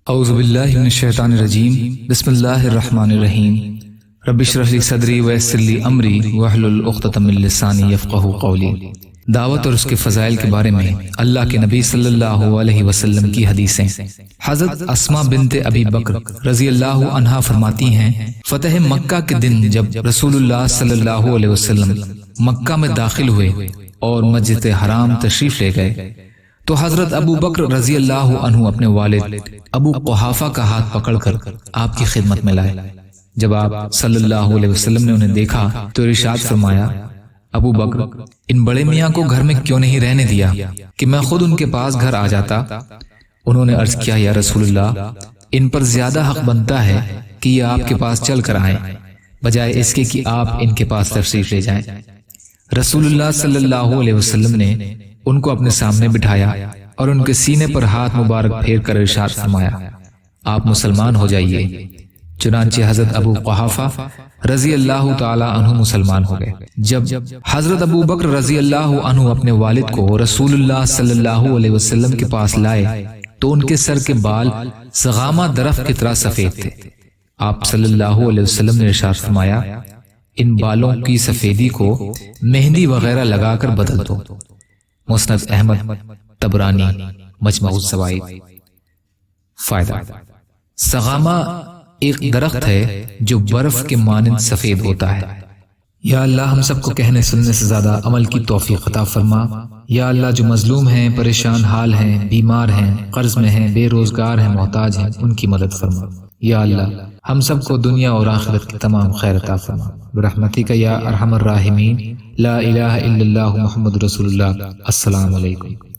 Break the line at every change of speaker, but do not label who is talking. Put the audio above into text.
اعوذ باللہ من الشیطان الرجیم بسم اللہ الرحمن الرحیم رب اشرح لی صدری ویسر لی امری واحلل عقدۃ من لسانی یفقہوا قولی۔ دعوت اور اس کے فضائل کے بارے میں اللہ کے نبی صلی اللہ علیہ وسلم کی حدیثیں۔ حضرت اسماء بنت ابی بکر رضی اللہ عنہا فرماتی ہیں، فتح مکہ کے دن جب رسول اللہ صلی اللہ علیہ وسلم مکہ میں داخل ہوئے اور مسجد حرام تشریف لے گئے تو حضرت ابو بکر رضی اللہ عنہ اپنے والد ابو قحافہ کا ہاتھ پکڑ کر آپ کی خدمت میں لائے۔ جب آپ صلی اللہ علیہ وسلم نے انہیں دیکھا تو ارشاد فرمایا، ابو بکر، ان بڑے میاں کو گھر میں کیوں نہیں رہنے دیا کہ میں خود ان کے پاس گھر آ جاتا؟ انہوں نے عرض کیا، یا رسول اللہ، ان پر زیادہ حق بنتا ہے کہ یہ آپ کے پاس چل کر آئیں بجائے اس کے کہ آپ ان کے پاس تشریف لے جائیں۔ رسول اللہ صلی اللہ علیہ وسلم نے ان کو اپنے سامنے بٹھایا اور ان کے سینے پر ہاتھ مبارک پھیر کر ارشاد فرمایا، آپ مسلمان ہو جائیے۔ چنانچہ حضرت ابو قحافہ رضی اللہ تعالی عنہ مسلمان ہو گئے۔ جب حضرت ابو بکر رضی اللہ عنہ اپنے والد کو رسول اللہ صلی اللہ علیہ وسلم کے پاس لائے تو ان کے سر کے بال سغامہ درخت کی طرح سفید تھے۔ آپ صلی اللہ علیہ وسلم نے ارشاد فرمایا، ان بالوں کی سفیدی کو مہندی وغیرہ لگا کر بدل دو۔ مسند احمد، طبرانی، مجمع الزوائد۔ فائدہ: سغامہ ایک درخت ہے جو برف کے مانند سفید ہوتا ہے۔ یا اللہ ہم سب کو کہنے سننے سے زیادہ عمل کی توفیق عطا فرما۔ یا اللہ جو مظلوم ہیں، پریشان حال ہیں، بیمار ہیں، قرض میں ہیں، بے روزگار ہیں، محتاج ہیں، ان کی مدد فرما۔ یا اللہ ہم سب کو دنیا اور آخرت کی تمام خیر عطا فرما برحمتک یا ارحم الراحمین۔ لا الہ الا اللہ محمد رسول اللہ۔ السلام علیکم۔